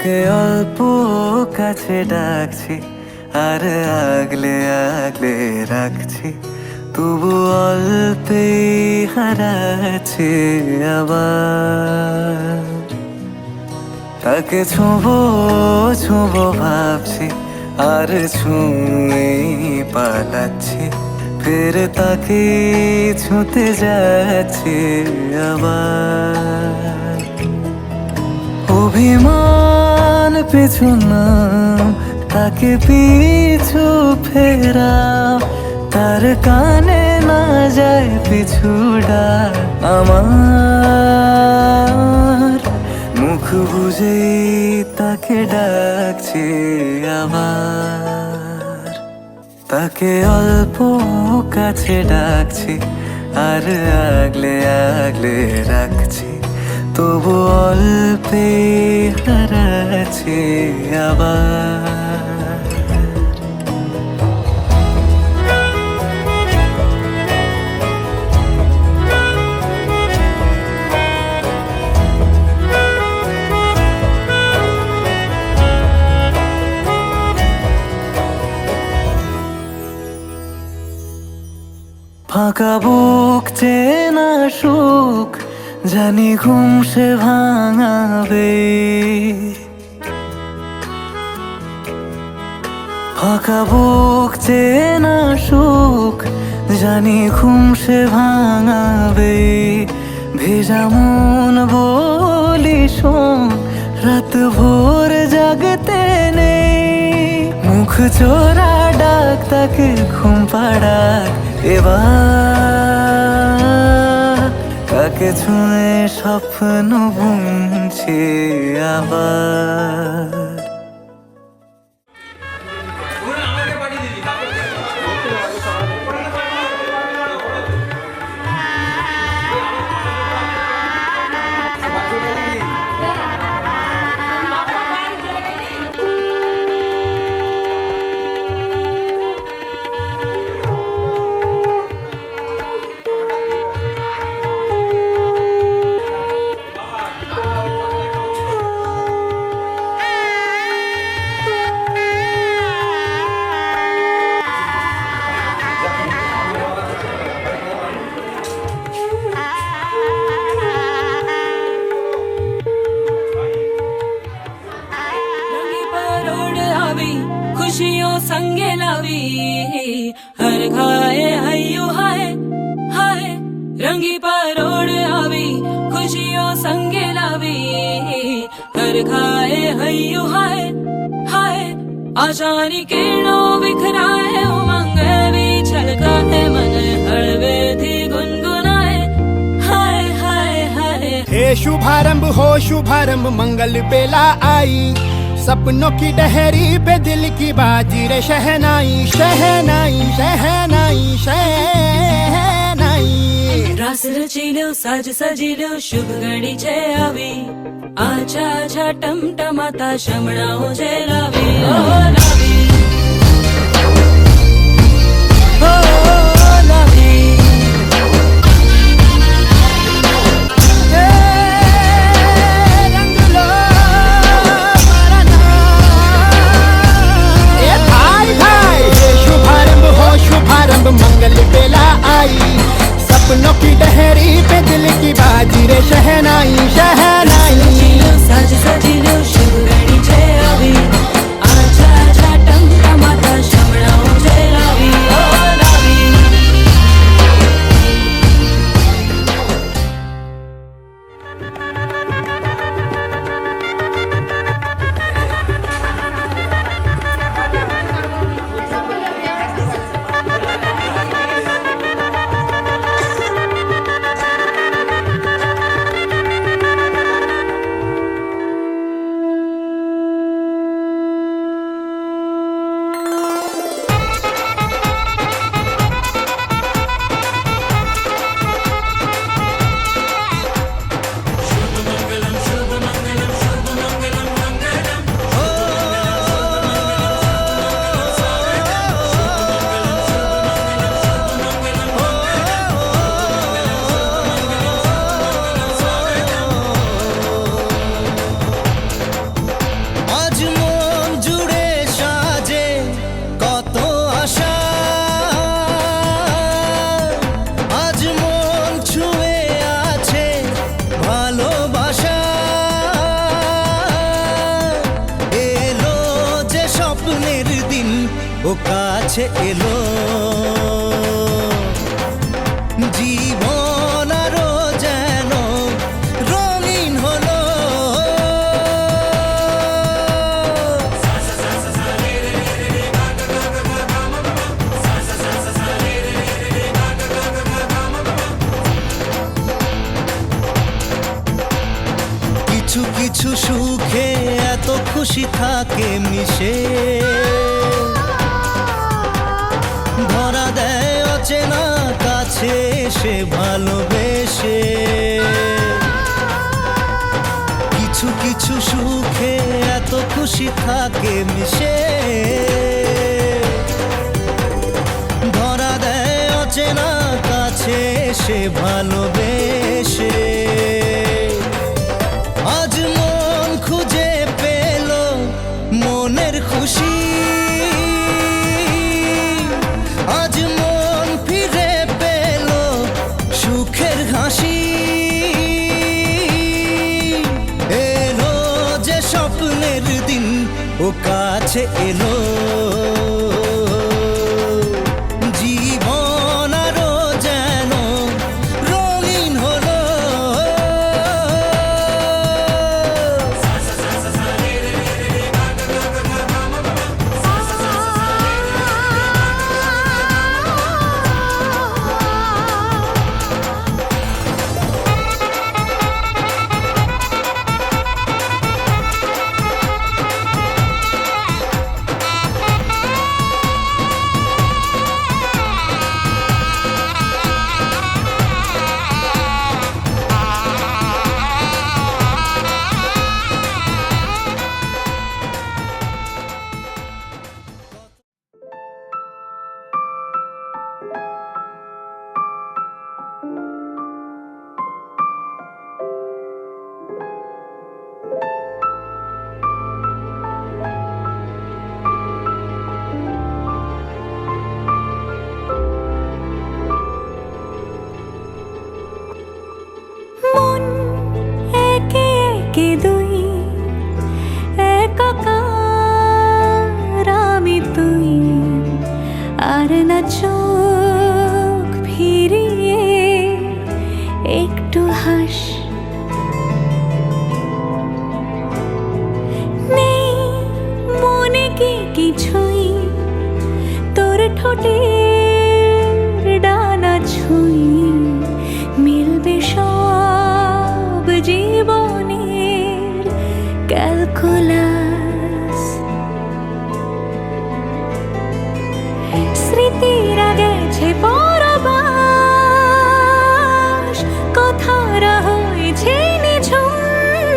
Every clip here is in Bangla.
তাকে অল্প কাছে ডাকছি আর আগলে আগলে রাখছি, তবু অল্পেই হারাচ্ছে আবার। তাকে ছোঁবো ছোঁবো ভাবছি আর ছুঁয়ে পালাচ্ছি, ফের তাকে ছুঁতে যাচ্ছে আবার। অভিমান পিছু নাম, তাকে পিছু ফেরাও, তার কানে না যায় পিছু ডাক আমার। মুখ বুঝেই তাকে ডাকছি আবার। তাকে অল্প কাছে ডাকছি আর আগলে আগলে রাখছি, তবু অল্পে হারাচ্ছি আবার। ফাঁকা বুক চেনা সুখ জানি ঘুম সে ভাঙাবে, ফাঁকা বুক চেনা সুখ জানি ঘুম সে ভাঙাবে। ভেজা মন বলি শোন, রাত ভোর জাগতে নেই, মুখ চোরা ডাক তাকে ঘুম পাড়াক এবার। তাকে ছুঁয়ে স্বপ্ন বুনছি আবার। खुशियों संगे लावी हर खाए हयू हाय हाय, रंगी परोड़ आवी खुशियों संगे लावी हर खाए हयू हाय हाय। आशानी किरणों बिखराए उमंग भी छलकाए मन हड़वे थी गुनगुनाए हाय हाय हाय। हे शुभारंभ हो शुभारंभ मंगल बेला आई, सपनों की डहरी पे दिल की बाजी रे शहनाई शहनाई शहनाई शहनाई। रास रचिलो साज सजिलो शुभ घड़ी छे आवी, आछा आछा टमटमाता शमणाओ जे लावी ओ लावी ओ लावी। मंगल बेला आई, सपनों की डहरी पे दिल की बाजी रे शहनाई शहनाई। साज सजिलो शुभ घड़ी छे आवी, आछा आछा टमटमाता शमणाओ जे लावी ओ लावी। ও কাছে এলো, জীবন আরো যেন রঙিন হলো। কিছু কিছু সুখে এত খুশি থাকে মিশে, ধরা দেয় অচেনা কাছে এসে ভালোবেসে। কিছু কিছু সুখে এত খুশি থাকে মিশে, ধরা দেয় অচেনা কাছে এসে ভালোবেসে। আজ মন খুঁজে পেল মনের খুশি, আজ মন ফিরে পেল সুখের হাসি। এলো যে স্বপ্নের দিন, ও কাছে এলো, জীবন আরো যেন রঙিন হলো। মন একে একে দুই, একাকার আমি তুই, আর না চোখ ফিরিয়ে একটু হাস। নেই মনে কি কিছুই, তোর ঠোঁটের ডানা ছুঁই, মিলবে সব জীবনের ক্যালকুলাস। স্মৃতিরা গেছে পরবাস, কথারা হয়েছে নিঝুম,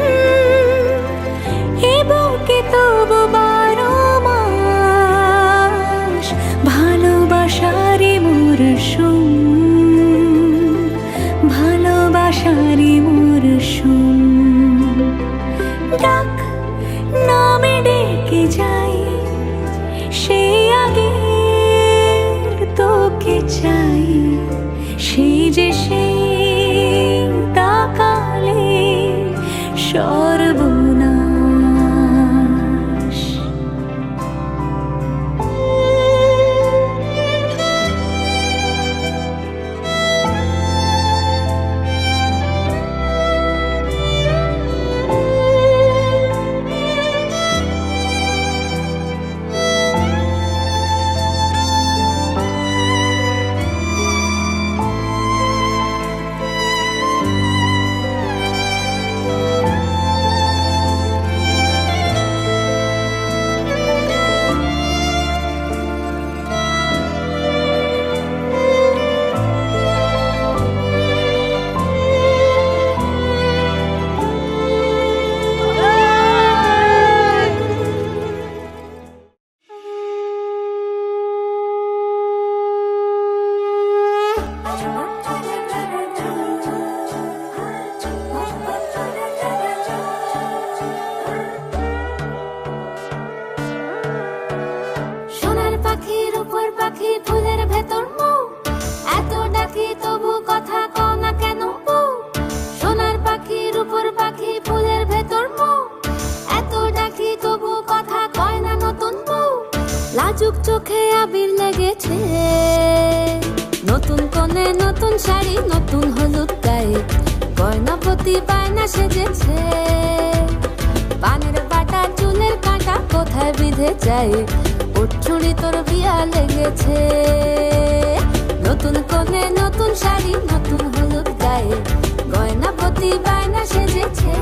এ বুকে তবু 12 মাস ভালোবাসারই মরশুম, ভালোবাসারই মরশুম। ডাক নামে ডেকে যাই, সেই আগের তোকে চাই, সেই যে সেই তাকালে সর্বনাশ। শাড়ি নতুন হলুদ গায়ে গয়নাপতি বায়না সেজেছে পানের বাটা চুলের কাঁটা কোথায় বিঁধে যায় ওর চুড়ি তোর বিয়া লেগেছে নতুন কোণে নতুন শাড়ি নতুন হলুদ গায়ে গয়নাপতি বায়না সেজেছে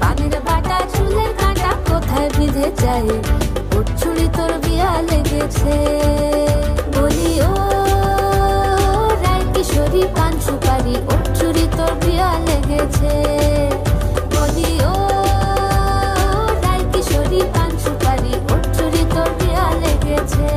পানের বাটা চুলের কাঁটা কোথায় বিঁধে যায় ওর চুড়ি তোর বিয়া লেগেছে বলি ও রায় কিশোরী পান সুপারি ওর চুড়ি তোর বিয়া লেগেছে বলি ও রায় কিশোরী পান সুপারি ওর চুড়ি তোর বিয়া লেগেছে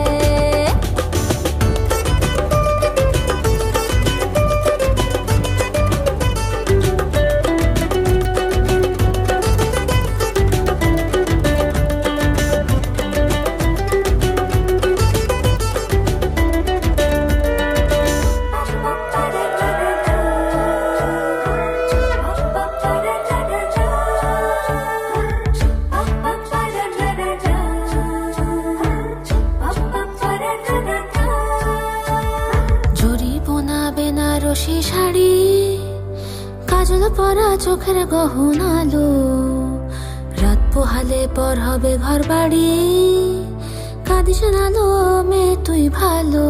বেনারসি শাড়ি কাজল পরা চোখের গহনালো রাত পোহালে পর হবে ঘর বাড়ি কাঁদিস নালো মেয়ে তুই ভালো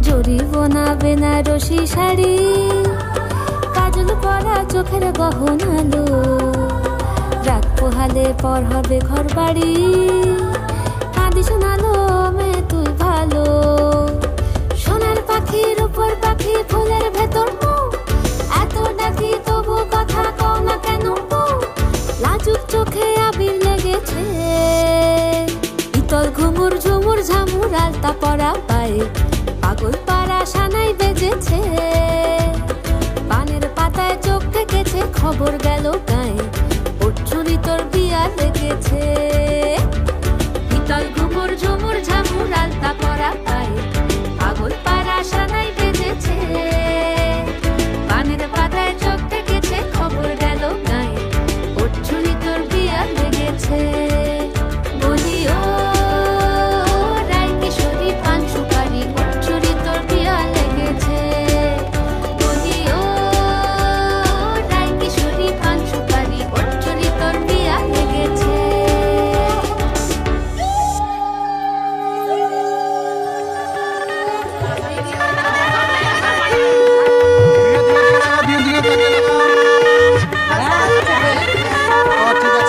জরি বোনা বেনারসি শাড়ি কাজল পরা চোখের গহনালো রাত পোহালে পর হবে ঘর বাড়ি কাঁদিস নালো মেয়ে তুই ভালো সোনার পাখির উপর পাখি ফুলের ভেতর এত ডাকি তবু কথা কও না কেন লাজুক চোখে আবির লেগেছে ইতল ঘুমুর ঝুমুর ঝামুর আলতা পরা পায়ে পাগল পাড়া সানাই বেজেছে পানের পাতায় চোখ থেকেছে খবর গেল গায়ে ওর চুরি তোর বিয়া লেগেছে ইতল ঘুমুর ঝুমুর ঝামুর আলতা পরা পায়ে পাগল পাড়া সানাই বেজেছে পানের পাতায় চোখ থেকেছে খবর গেল গায়ে ওর চুরি তোর বিয়া লেগেছে বলি ও রায় কিশোরী পান সুপারি ওর চুরি তোর বিয়া লেগেছে বলি ও রায় কিশোরী পান সুপারি ওর চুরি তোর বিয়া লেগেছে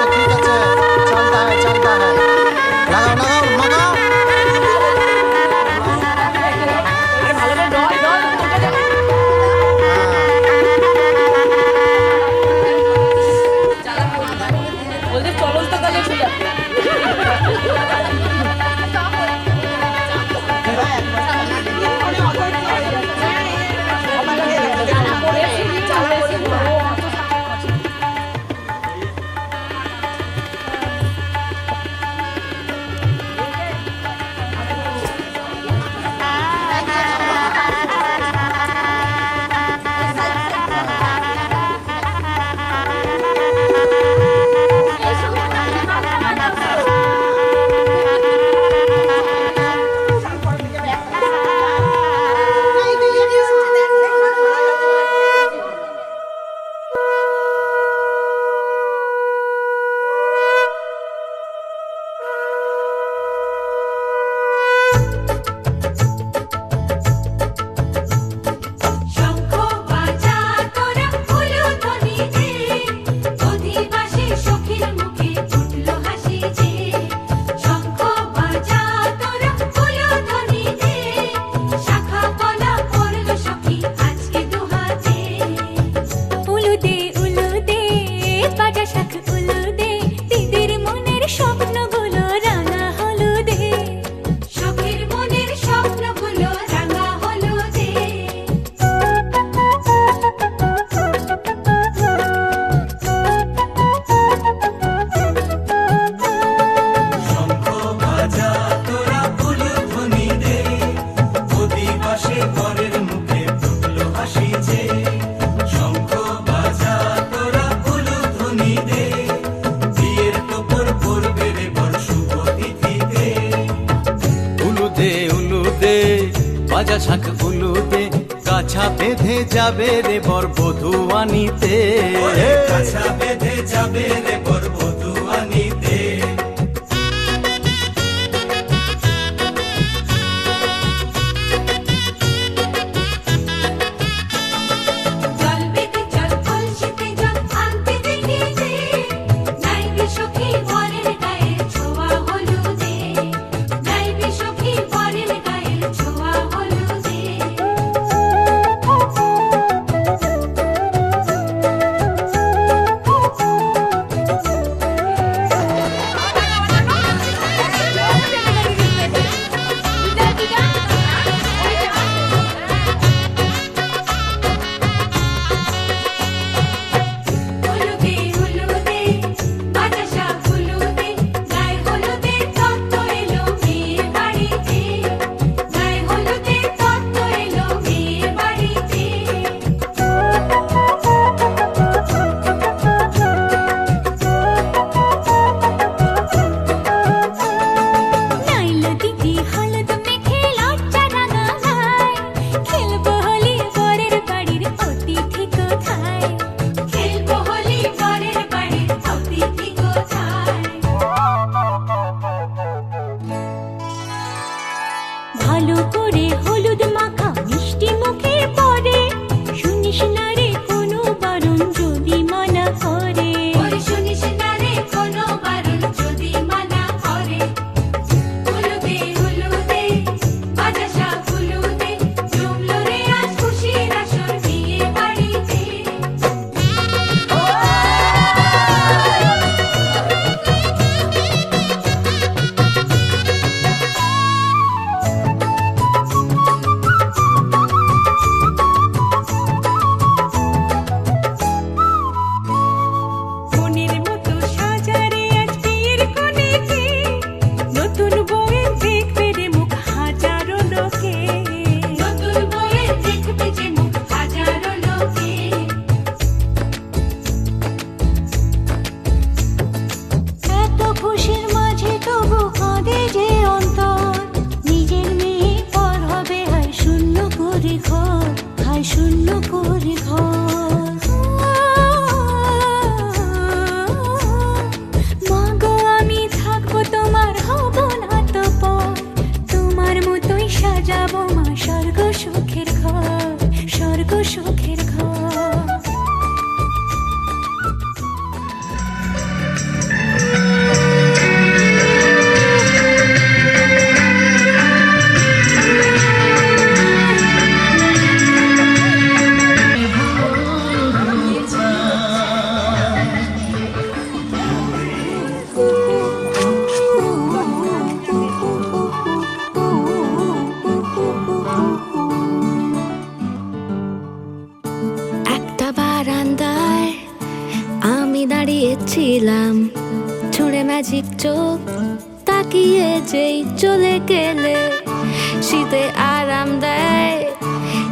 ठीक है चलता है लगाओ বাজা শাঁখ উলু দে কাছা বেঁধে যাবে রে বর বধূ আনিতে, কাছা বেঁধে যাবে রে বর বধূ আনিতে। জল বেঁধে জল কলসিতে জল আনতে দেখেছে, যাইবে সখী বরের গায়ের ছোঁয়া হলুদে, যাইবে সখী বরের গায়ের ছোঁয়া হলুদে। হলুদে হলুদে বাতাসা হলুদে, গায়ে হলুদে তত্ত্ব এলো মেয়ের বাড়িতে, গায়ে হলুদে তত্ত্ব এলো মেয়ের বাড়িতে। নাইলো দিদি হলুদ মেখে লজ্জা রাঙায়, খেলবো হোলি বরের বাড়ির অতিথি কোথায়, খেলবো হোলি বরের বাড়ির অতিথি কোথায়। ভালো করে হলুদ মাখা মিষ্টি মুখে পড়ে, শুনিস না রে কোনো বারণ যদি মানা করে, শুনিস না রে কোনো বারণ যদি মানা করে। হলুদে হলুদে বাতাসা হলুদে, জমলো রে আজ খুশির আসর বিয়ে বাড়িতে। মনের মতো সাজারে আজ বিয়ের কোণেতে, নতুন বউয়ের দেখবে রে মুখ হাজারো লোকে, নতুন বউয়ের দেখবে যে মুখ হাজারো লোকে। এত খুশির মাঝে তবু কাঁদে যে অন্তর, নিজের মেয়ে পর হবে হায় শূন্য করে ঘর, হায় শূন্য করে ঘর। মাগো আমি থাকবো তোমার, হব না তো পর, তোমার মতোই সাজাবো মা স্বর্গ সুখের ঘর, স্বর্গ সুখের ঘর। একটা বারান্দায় আমি দাঁড়িয়েছিলাম, ছুঁড়ে ম্যাজিক চোখ তাকিয়ে যেই চলে গেলে, শীতে আরাম দেয়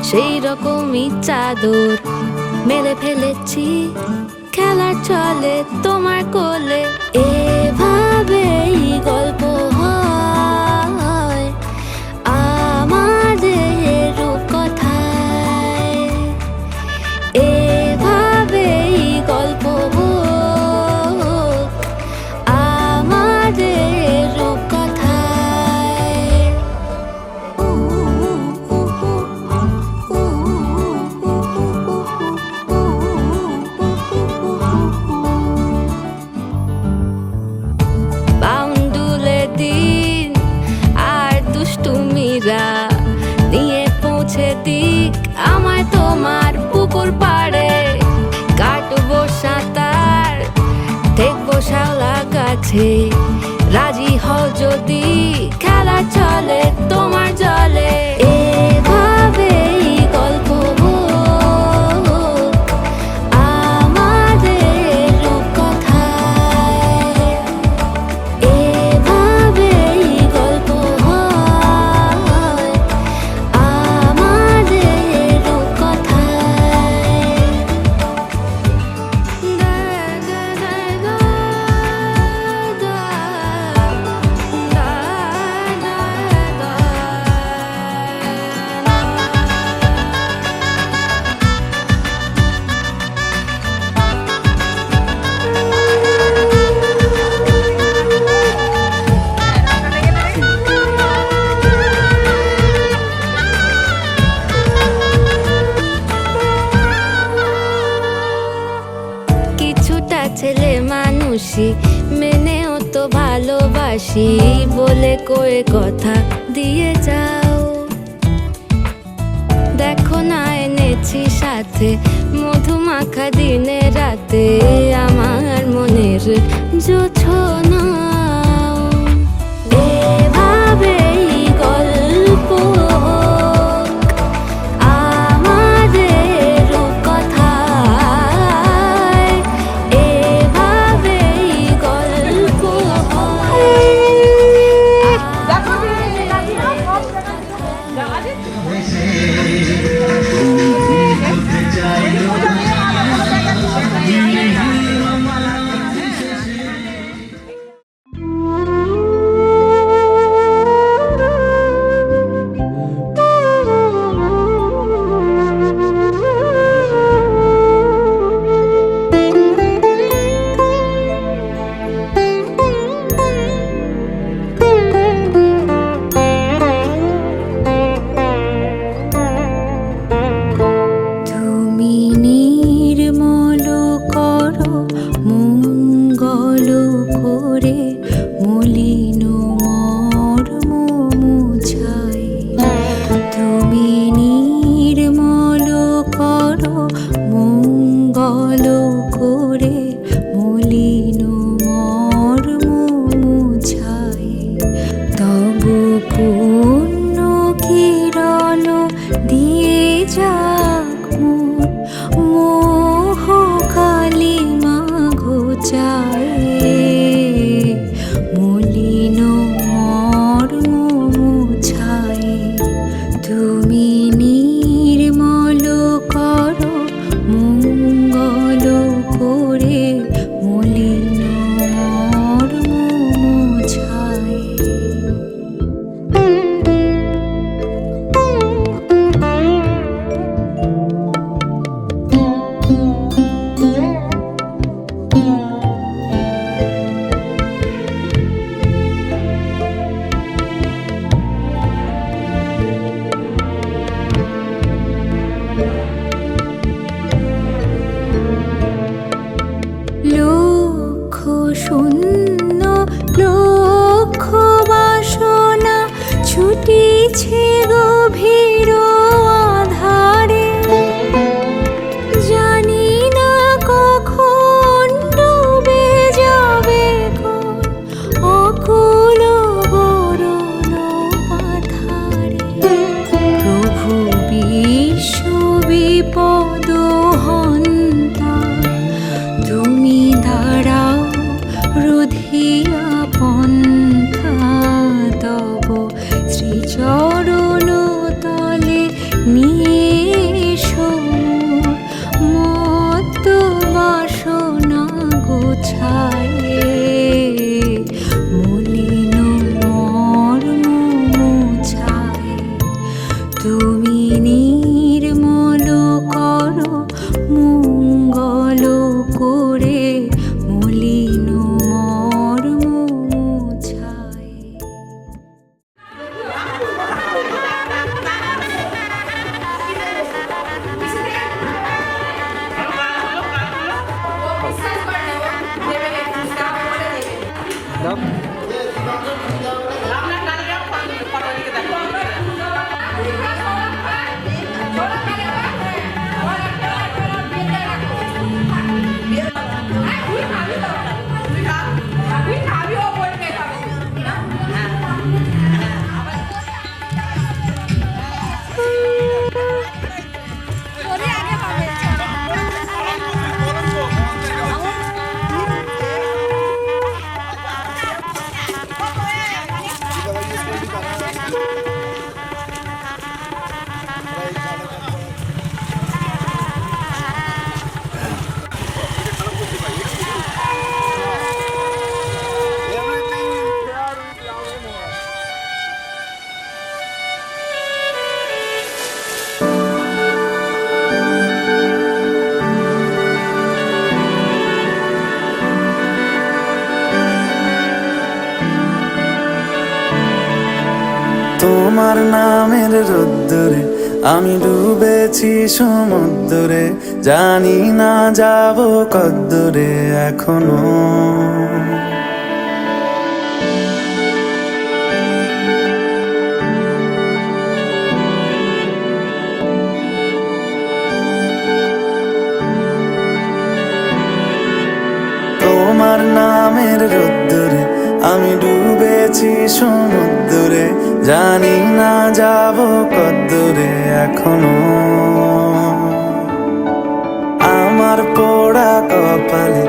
সেই রকমই চাদর মেলে ফেলেছি, খেলা চলে তোমার কোলে। এভাবেই গল্প হয় আমাদের রূপকথায়, এভাবেই গল্প হোক আমাদের রূপকথায়। বাউন্ডুলে দিন আর দুষ্টুমিরা নিয়ে পৌঁছে দিক আমার তোমার পুকুর পাড়ে, কাটবো সাঁতার দেখবো শাওলা গাছে, রাজি হও যদি খেলা চলে তোমার জলে। এভাবেই গল্প হোক আমাদের রূপকথায়, এভাবেই গল্প হয় আমাদের রূপকথায়। দা দা দা দা দা দা দা দা। হাসি মেনেও তো ভালোবাসি বলে কয়ে কথা দিয়ে যাও। দেখো না এনেছি সাথে মধুমাখা দিনে রাতে আমার মনের জোছনা। এভাবেই গল্প আমাদের কথায়, এভাবেই গল্প তোমার নামের রোদ্দুরে আমি ডুবেছি সমুদ্রে, জানি না যাব কদ্দূরে এখনো। তোমার নামের রোদ্দুরে আমি ডুবেছি সমুদ্রে, জানি না যাব কদ্দূরে এখনো। আমার পোড়া কপালে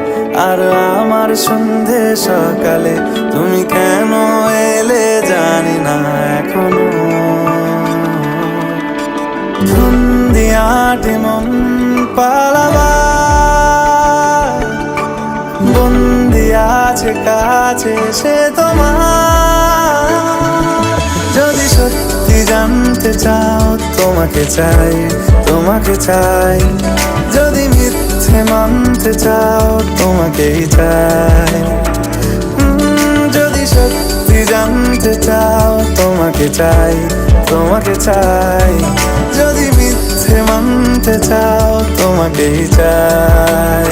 আর আমার সন্ধে সকালে তুমি কেন এলে জানি না এখনো। ধুন্দিয়াটে মন পালাবার বন্দি আছে কাছে সে তোমার। যদি সত্যি জানতে চাও তোমাকে চাই, তোমাকে চাই। যদি মিথ্যে মানতে চাও তোমাকেই চাই। যদি সত্যি জানতে চাও তোমাকে চাই, তোমাকে চাই। যদি মিথ্যে মানতে চাও তোমাকেই চাই।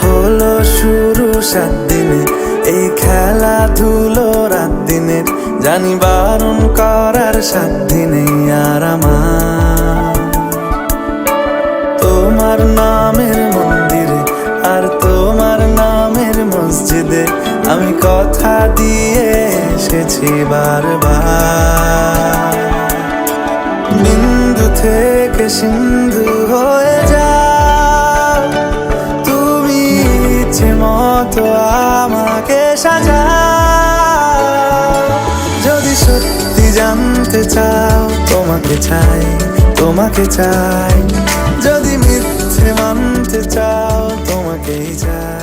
হলো শুরু 7 দিনে এই খেলাধুলো রাত দিনের, জানি বারণ করার সাধ্য নেই আর আমার। তোমার নামের মন্দিরে আর তোমার নামের মসজিদে আমি কথা দিয়ে এসেছি বারবার। বিন্দু থেকে সিন্ধু হয়ে যাও তুমি, ইচ্ছে মতো আমাকে সাজাও। যদি সত্যি জানতে চাও তোমাকে চাই, তোমাকে চাই। যদি মিথ্যে মানতে চাও তোমাকেই চাই।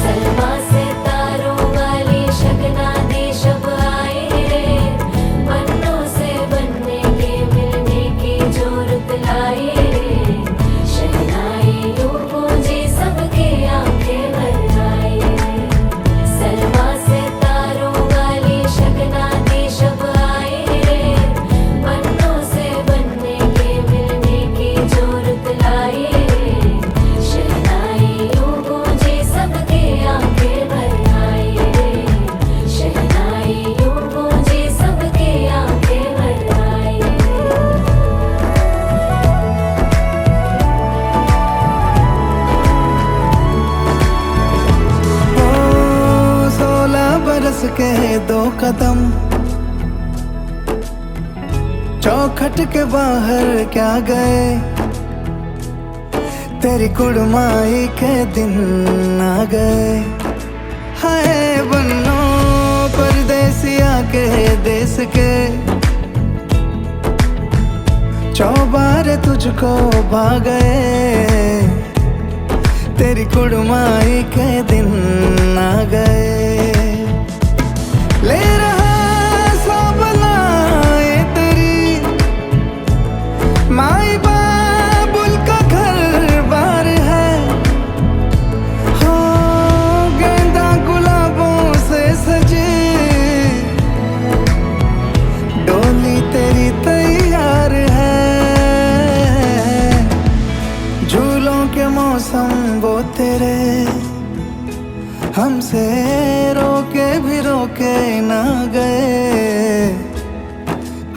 सलमा से तारों वाली शगना देश अब आए रे पन्नों से बनने के मिलने की जो रुत लाए रे शहनाई यूं गूंजे सबके आंखें भर आए सलमा से तारों वाली शगना देश अब आए रे पन्नों से बनने के मिलने की जो रुत लाए शहनाई यूं गूंजे सबके आंखें भर आए शहनाई यूं गूंजे सबके आंखें भर आए ओ 16 बरस के 2 कदम चौखट के बाहर क्या गए तेरी कुड़माई के दिन आ गए हाय बन्नो परदेसिया के देश के चौबारे तुझको भा गए तेरी कुड़माई के दिन आ गए ले रहा सब लाए तेरी माई बाबुल का घर बार है हो गेंदा गुलाबों से सजी डोली तेरी तैयार है झूलों के मौसम वो तेरे हमसे रोके भी रोके ना गए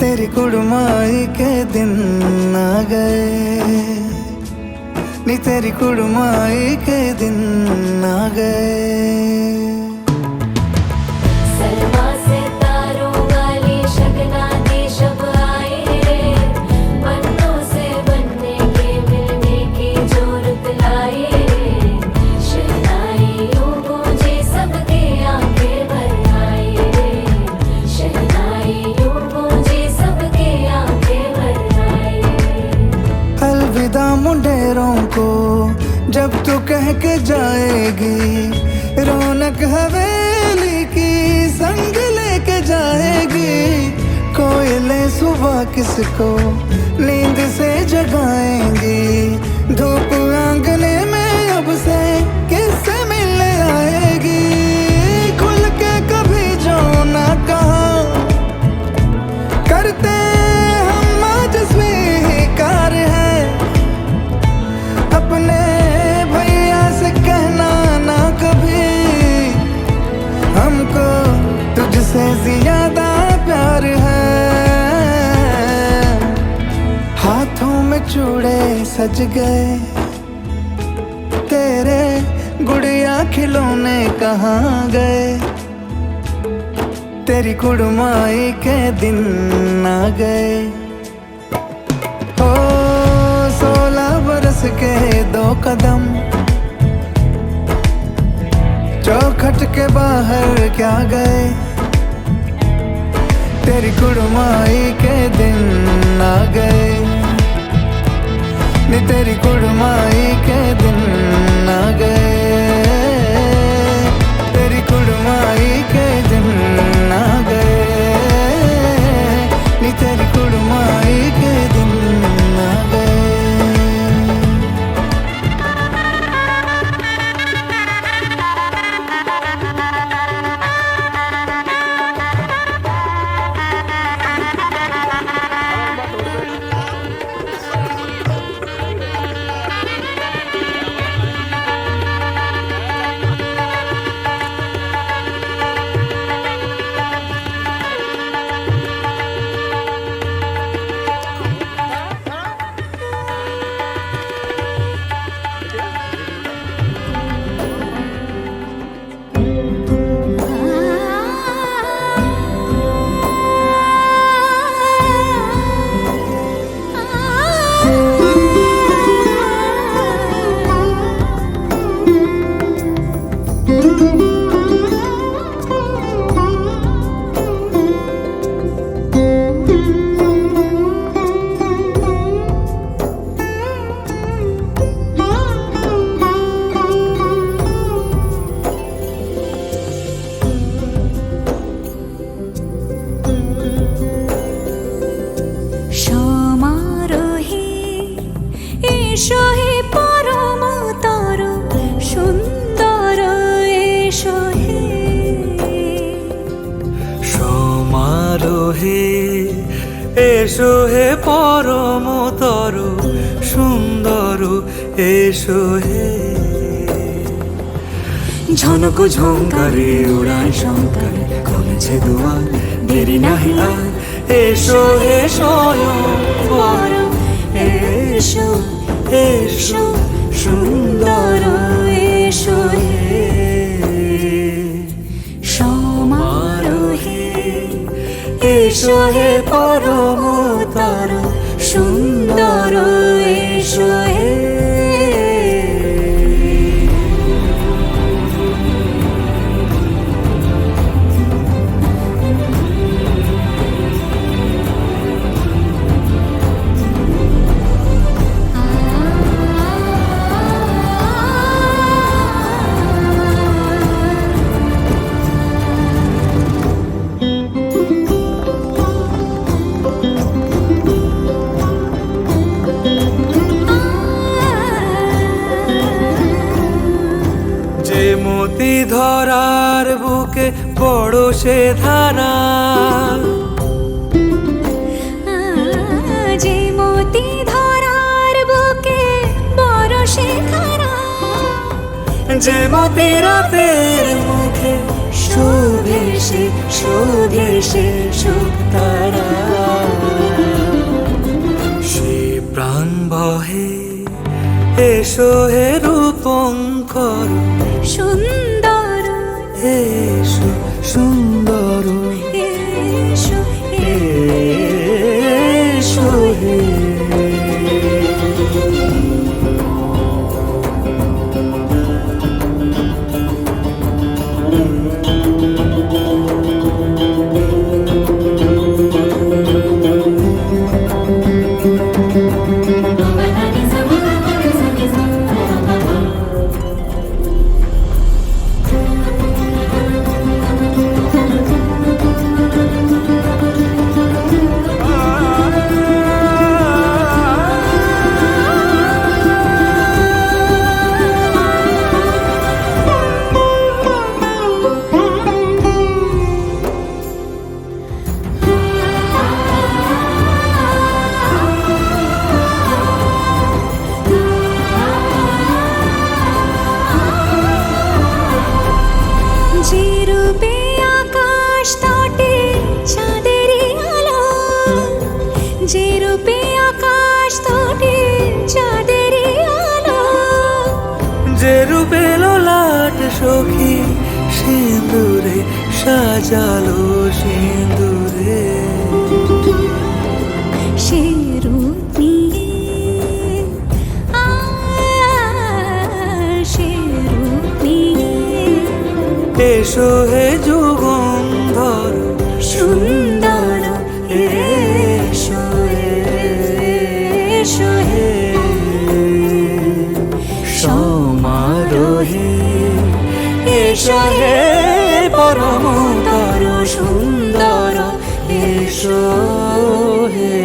तेरी कुड़माई के दिन आ गए नी तेरी कुड़माई के दिन आ गए सलमा से तारों वाली शगना देश अब आए रे पन्नों से बनने के मिलने की जो रुत लाए शहनाई यूं गूंजे सबके आंखें भर आए शहनाई यूं गूंजे सबके आंखें भर आए अलविदा मुंडेरों को जब तू कह के जाएगी रौनक हवेली की संग लेके जाएगी कोयले सुबह किसको नींद से जगाएंगी धूप आंगने में अब से किससे मिलने आएगी खुल के कभी जो ना कहा करते हम आज स्वीकार है अपने भैया से कहना ना कभी हमको तुझसे ज्यादा प्यार है हाथों में चूड़े सज गए तेरे गुड़िया खिलौने कहाँ गए तेरी कुड़माई के दिन आ गए ओ 16 बरस के 2 कदम चौखट के बाहर क्या गए, तेरी कुड़माई के दिन आ गए, नी तेरी कुड़माई के दिन आ गए, तेरी कुड़माई के दिन आ गए, नी तेरी कुड़माई के दिन आ गए। সমারোহে এসো হে পরমতর সুন্দর এসো হে, সমারোহে এসো হে পরমতর সুন্দর এসো হে, ঝনক ঝঙ্কারে উড়ায় শঙ্কর কমেছে দুয়ার দেরি নাহি আর, এসো হে স্বয়ং পরম এসো এসো সুন্দর এসো হে, সমারোহে এসো হে পরমতর সুন্দর এসো হে। যে মতি ধরার বুকে বড় সে ধারা, যে মতি ধরার বুকে বড় সে ধারা, যে মতি রাতের মুখে শোভে সে শুকতারা, সে প্রাণ বহে এসো হে রূপঙ্কর সুন্দর এসো সুন্দর এসো এসো হে। যে রূপে লোলাট সখী সিঁদুরে সাজালো সিঁদুরে সে রূপ নিয়ে সে রূপ নিয়ে এসো হে যুগন্ধর সুন্দর এসো এসো হে সমারোহে এসো হে পরমতর সুন্দর এসো হে।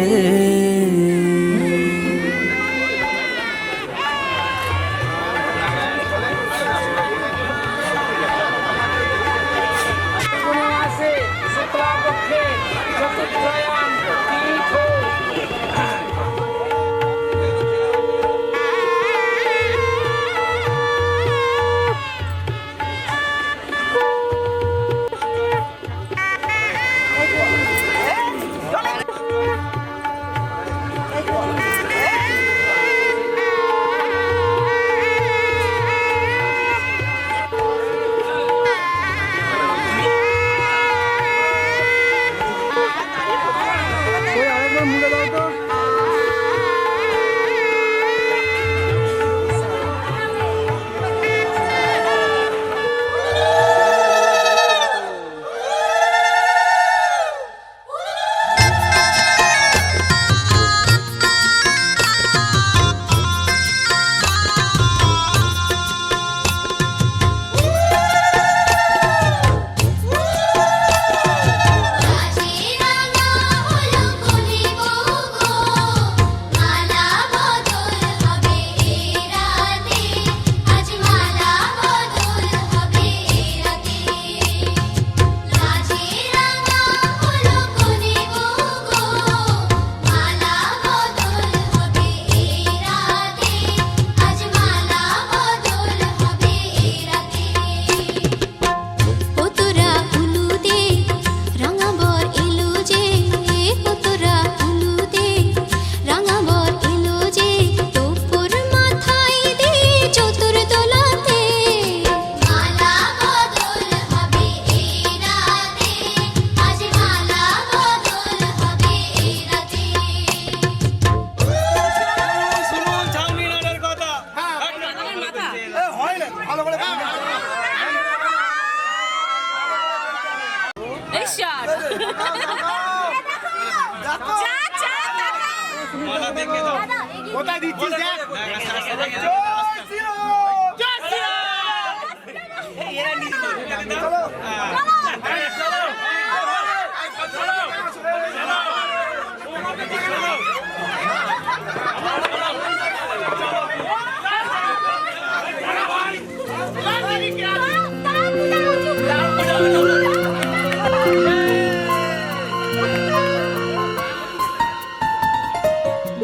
কোথায় দিচ্ছিস দেখ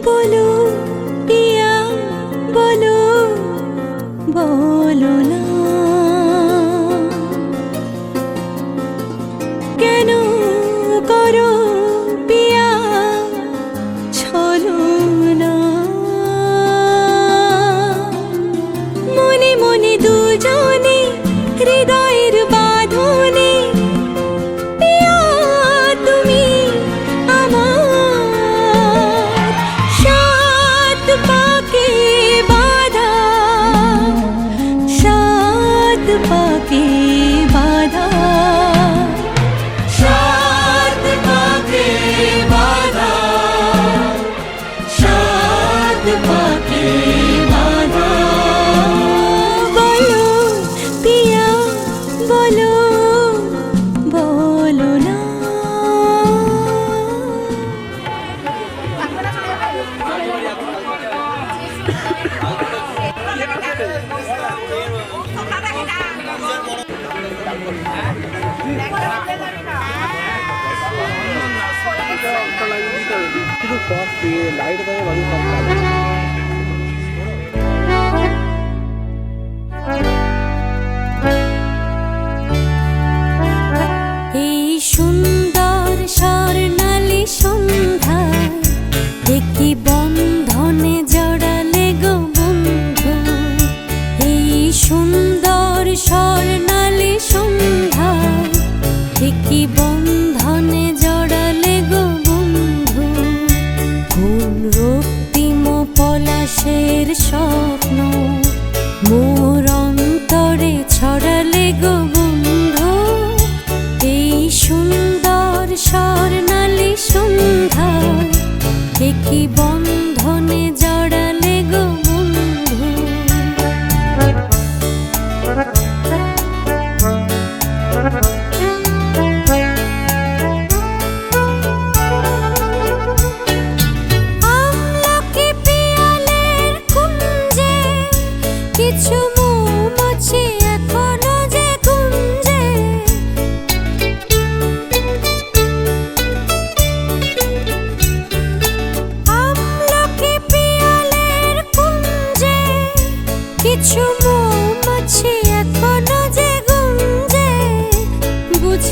बोलो पिया बोलो बोलो ना কেন করো পিয়া ছলো না মনে মনে দুজনে হৃদয়ের বাঁধনে পিয়া তুমি আমার সাত পাকে বাঁধা সাত পাকে বাঁধা সাত পাকে বাঁধা সাত পাকে বাঁধা বলো পিয়া বলো বলো না এই সুন্দর স্বর্ণালী সন্ধ্যায় একটি বন্ধনে জড়ালে গো বন্ধু এই সুন্দর স্বর্ণালী সন্ধ্যায় একটি বন্ধনে জড়ালে গো বন্ধু কোন রক্তিম পলাশের স্বপ্ন মোর অন্তরে ছড়ালে গো বন্ধু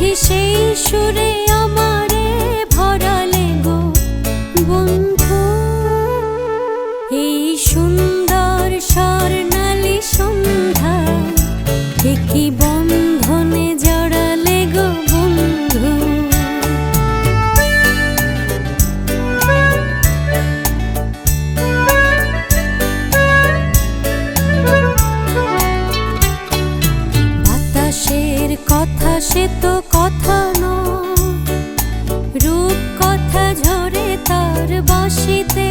বুঝি সেই সুরে আমারে ভরালে গো বন্ধু। এই সুন্দর স্বর্ণালী সন্ধ্যা কি বন্ধনে জড়ালে গো বন্ধু। বাতাসের কথা সে তো কথা নয়, রূপ কথা ঝরে তার বাঁশিতে।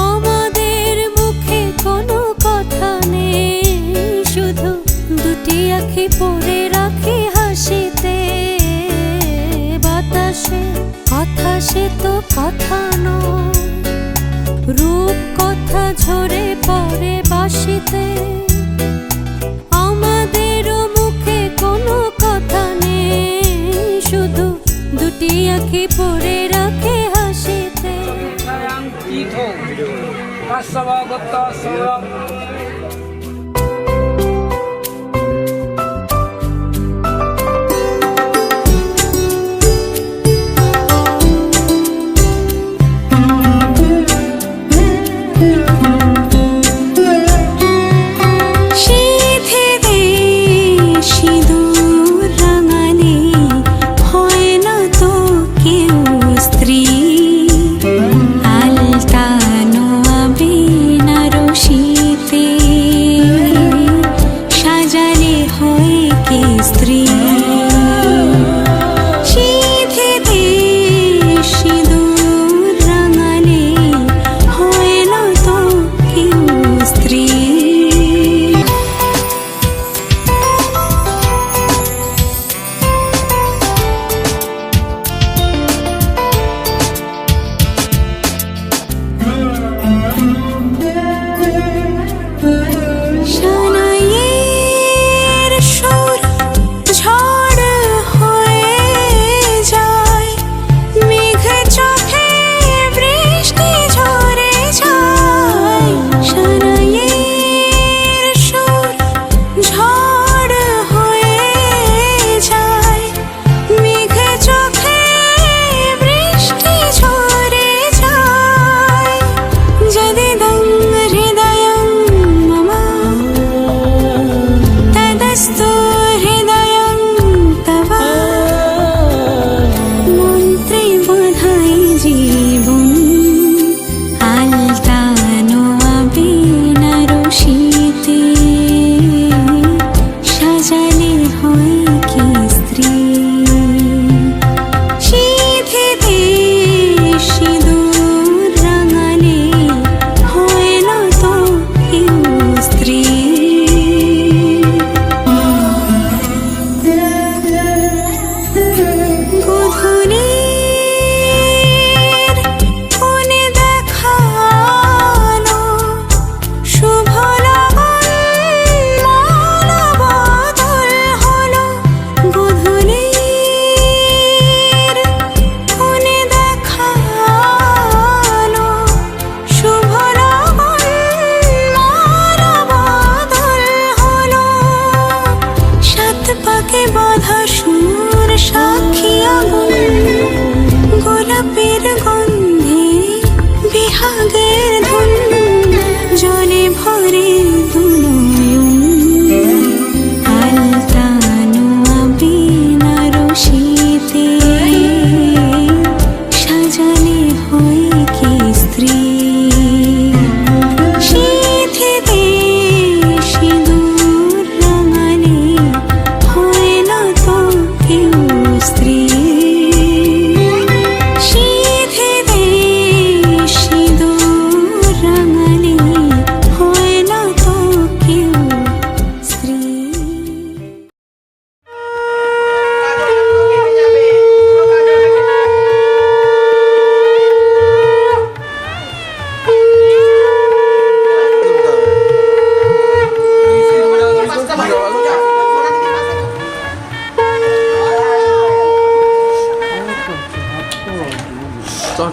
আমাদের মুখে কোনো কথা নেই, শুধু দুটি আঁখি পড়ে রাখি হাসিতে। বাতাসের কথা সে তো কথা নয়, রূপ কথা ঝরে পড়ে বাঁশিতে। আমাদেরও মুখে কোনো কথা নেই, শুধু দুটি আঁখি পড়ে রাখে হাসিতে।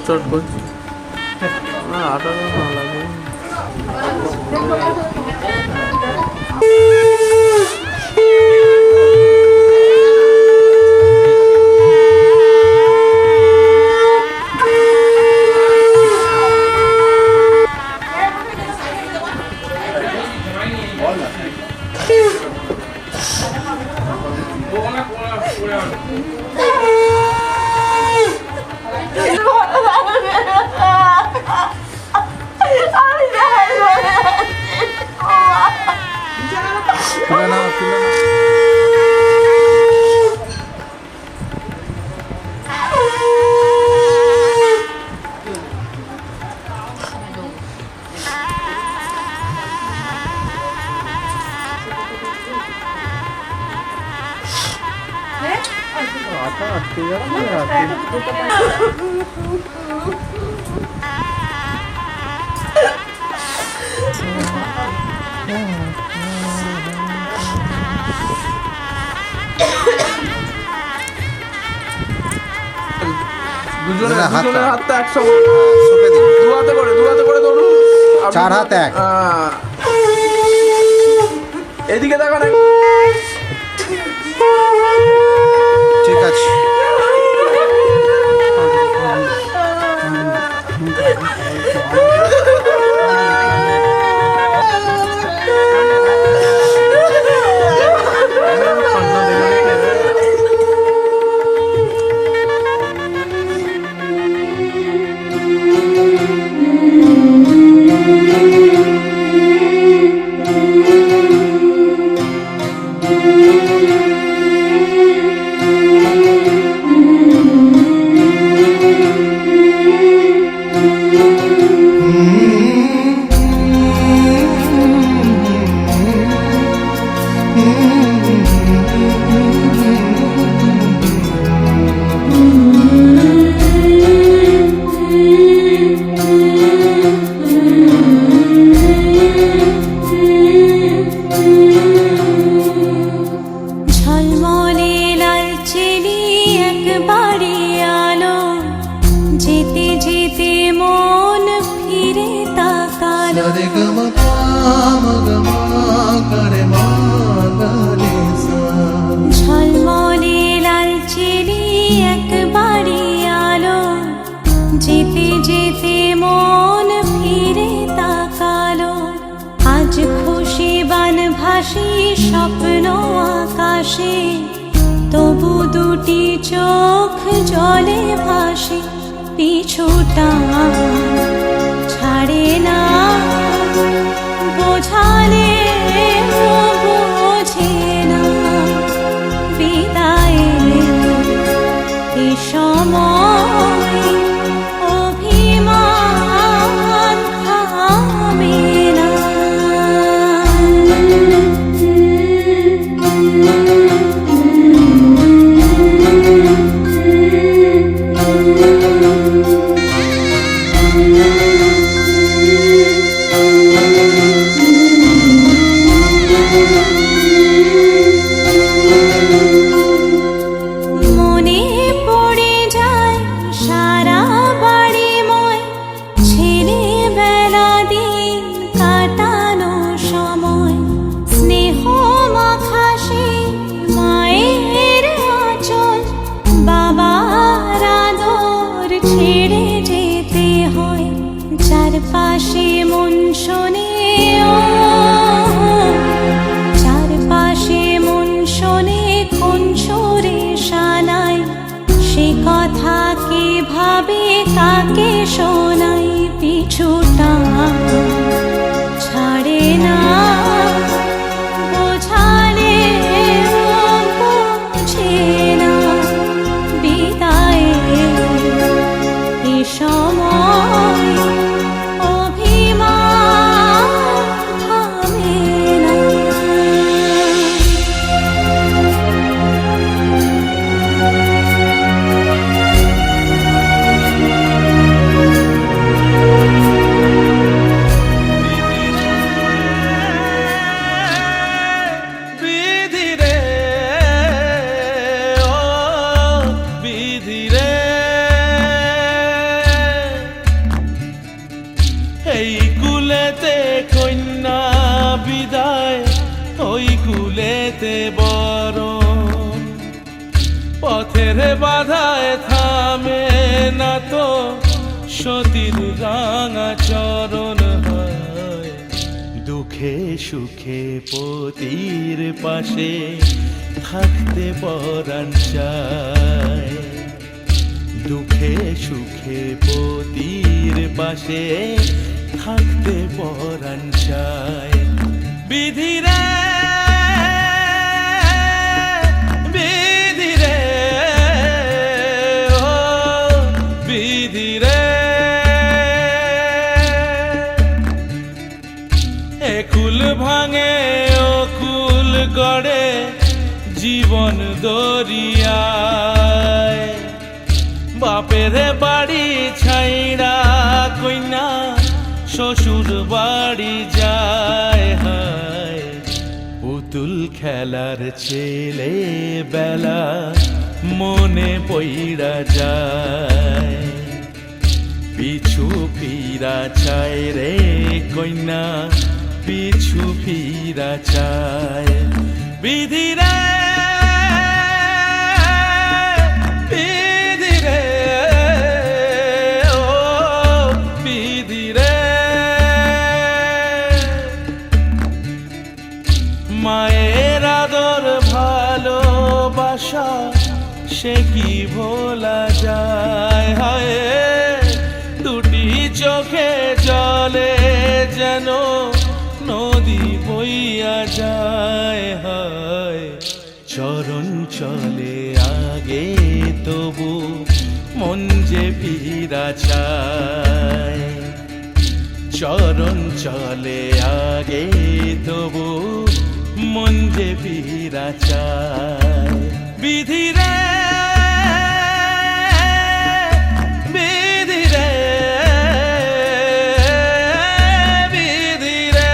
চট করছি আটাটা ভালো লাগে। তুলে নাও, তুলে নাও। আটা আটকে যাচ্ছে রাতে। দুজনের হাতটা। দুজনের হাতটা একসঙ্গে সুপে দিন। দু হাতে করে ধরুন। চার হাত এক। এদিকে দেখো না। ঠিক আছে। ঝলমলে লাল চেলি একবারে আলো, যেতে যেতে মন ফিরে তাকালো। ঝলমলে লাল চেলি একবারে আলো, যেতে যেতে মন ফিরে তাকালো। আজ খুশি বান ভাসি স্বপ্ন আকাশে, তবু দুটি চোখ জলে ভাসে। পিছুটা ছাড়ে না, বোঝালে বোঝে না। বিদায়ের এ সময় অভিমান থামে না। মনে পড়ে যায় সারা বাড়িময়, ছেলেবেলা দিন কাটানো সময়। স্নেহ মাখাসে মায়ের আঁচল, বাবার আদর ছেড়ে যেতে হয়। চারপাশে মন শোনে ও, চারপাশে মন শোনে কোন সুরে শানায়। সে কথা কে ভাবে কাকে শোনাই। পিছুটা ছাড়ে না, বোঝালে বোঝে না। বিদায়ের এ সময় অভিমান থামে না। বিধি রে, ও বিধি রে, এই কুলেতে কন্যা বিদায়, ওই কুলেতে বরণ। পথের বাধায় থামে না তো সতীর রাঙা চরণ হয়। দুঃখে সুখে পতির পাশে থাকতে পরাণ চায়, দুঃখে সুখে পতির পাশে থাকতে পরাণ চায়। বিধিরে বিধিরে ও বিধিরে, একুল ভাঙে ও কুল গড়ে জীবন দরিয়ায়, বাপের বাড়ি ছাইড়া কইনা শ্বশুর বাড়ি যায়। হায় পুতুল খেলার ছেলে বেলা মনে পইড়া যায়, পিছু ফিরা চায় রে কইনা পিছু ফিরা চায়। বিধিরে বিধিরে ও বিধিরে, মায়ের আদর ভালোবাসা সে কি ভোলা যায়। হায় দুটি চোখে জলে যেন নদী বইয়া যায়। হায় চরণ চলে আগে তবু মন যে ফিরা চায়, চরণ চলে আগে তবু মন যে ফিরা চায়। বিধিরে বিধিরে বিধিরে,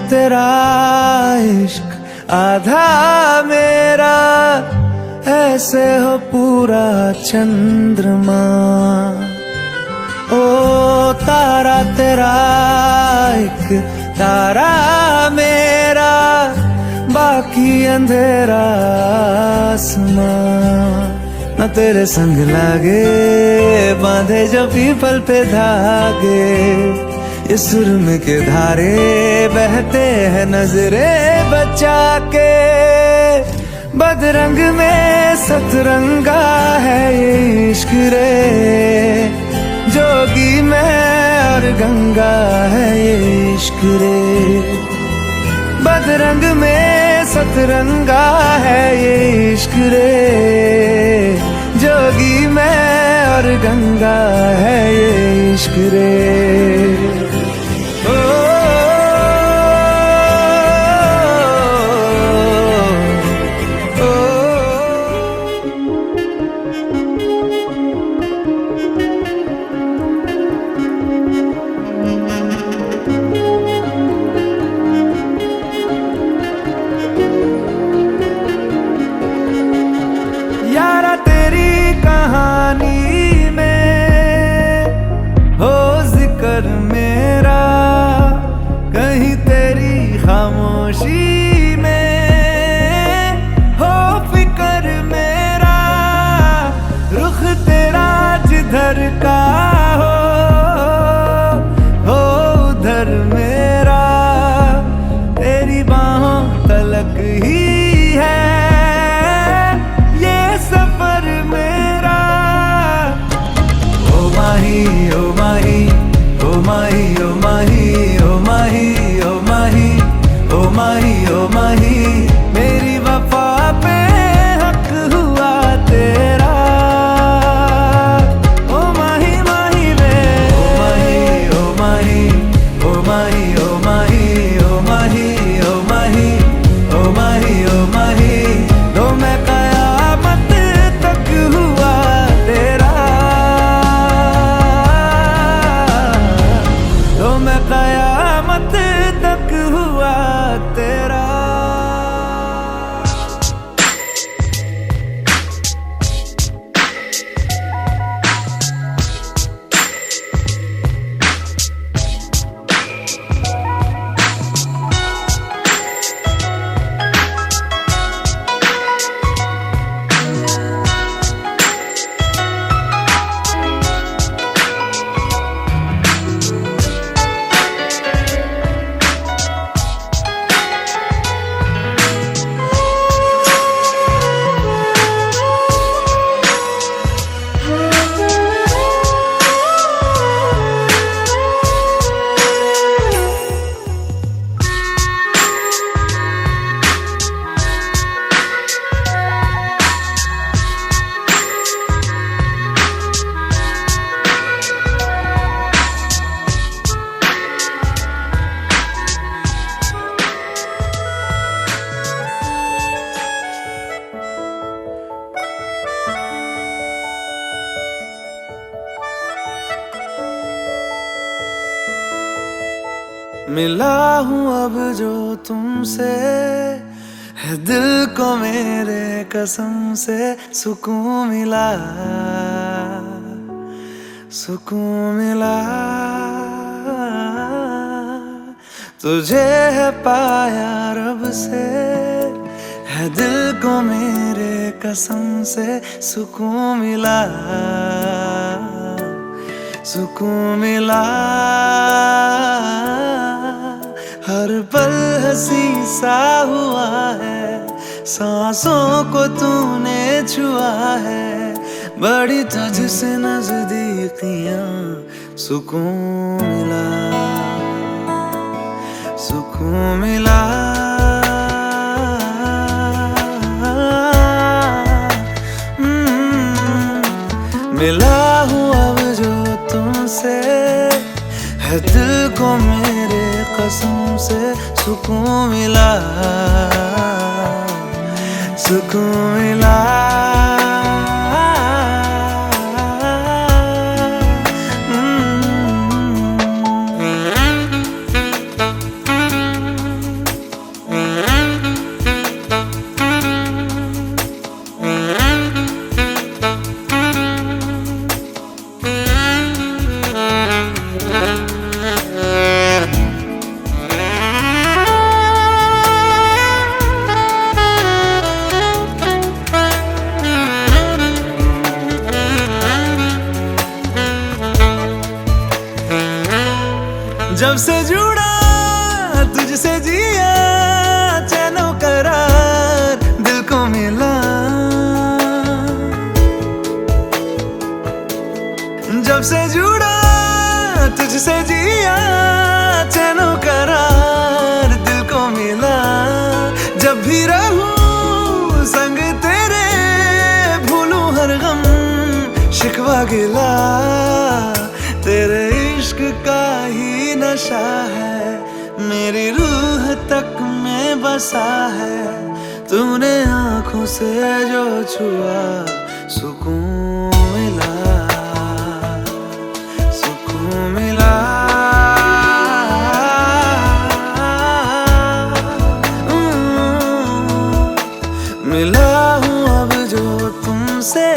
तेरा इश्क आधा मेरा, ऐसे हो पूरा चंद्रमा। ओ तारा तेरा एक तारा मेरा, बाकी अंधेरा आसमां। न तेरे संग लागे बांधे जो पीपल पे धागे, ये सुरम के धारे बहते हैं नजरे बचा के। बदरंग में सतरंगा है ये इश्क रे, जोगी में और गंगा है ये इश्क रे। बदरंग में सतरंगा है ये इश्क रे, जोगी में और गंगा है ये इश्क रे। यारा तेरी कहानी में हो जिक्र मेरा, कहीं तेरी खामोशी में हो फिक्र मेरा। रुख तेरा जिधर का हो उधर मेरा, तेरी बाहों तलक ही है ओ माही, ओ माही, ओ माही, ओ माही, ओ माही, ओ माही, ओ माही, मेरी वफा पे हक हुआ तेरा। ओ माही माही वे, ओ माही, ओ माही, ओ माही, ओ माही, ओ माही, ओ माही, ओ माही, ओ माही, तो मैं कयामत तक हुआ तेरा। कयामत तक हुआ तेरा। मिला हूँ अब जो तुमसे, है दिल को मेरे कसम से सुकून मिला, सुकून मिला। तुझे है पाया रब से, है दिल को मेरे कसम से सुकून मिला, सुकून मिला। हर पल हंसी सा हुआ है, सांसों को तूने छुआ है, बड़ी तुझसे नजदीकियां, सुकून मिला, सुकून मिला। मिला हूँ अब जो तुमसे, है दिल को मेरे कसम से सुकून मिला, सुकून मिला। जब से जुड़ा तुझसे जिया चैनो करार दिल को मिला। जब से जुड़ा तुझसे जिया चैनो करार दिल को मिला। जब भी रहूं संग तेरे भूलूं हर गम शिकवा गिला। तेरे इश्क का ही नशा है मेरी रूह तक में बसा है। तूने आंखों से जो छुआ सुकून मिला, सुकून मिला। मिला हूँ अब जो तुमसे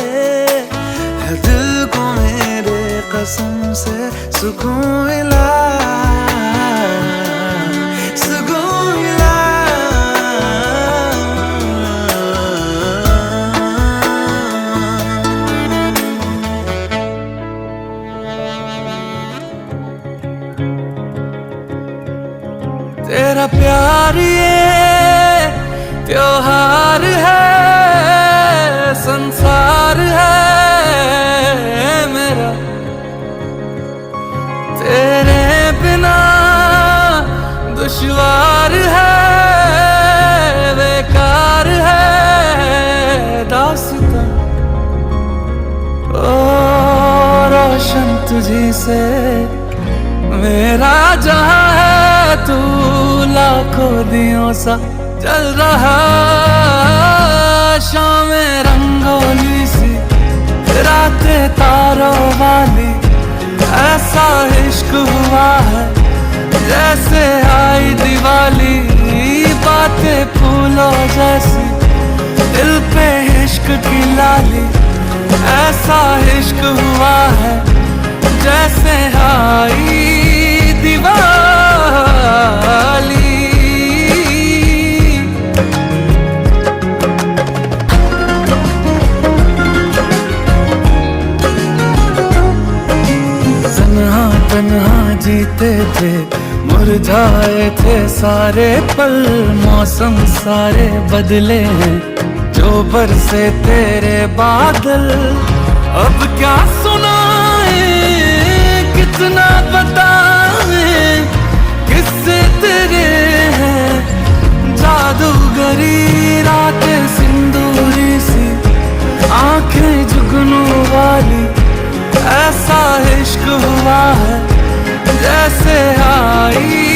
है दिल को मेरे कसम से सुकून मिला, सुकून मिला। तेरा प्यार ये त्योहार है, संसार है मेरा। तेरे बिना दुश्वार है, बेकार है दास्तां। ओ रोशन तुझी से मेरा जहां है, तू लाखों दियों सा चल रहा। शाम रंगोली सी रातें तारों वाली, ऐसा इश्क हुआ है जैसे आई दिवाली। बातें फूलों जैसी दिल पे इश्क की लाली, ऐसा इश्क हुआ है जैसे आई दिवाली। तन्हा तन्हा जीते थे, मुरझाए थे सारे पल। मौसम सारे बदले हैं, जो बरसे तेरे बादल। अब क्या सुनाए कितना बताए, किससे तेरे हैं जादूगरी रातें सिंदूरी सी, आंखें जुगनू वाली। ऐसा इश्क हुआ है जैसे आई